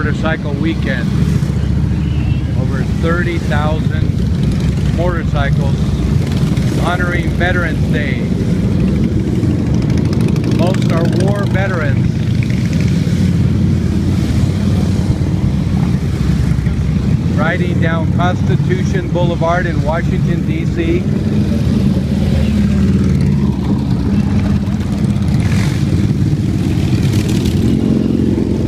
motorcycle weekend. Over 30,000 motorcycles honoring Veterans Day. Most are war veterans. Riding down Constitution Boulevard in Washington, D.C.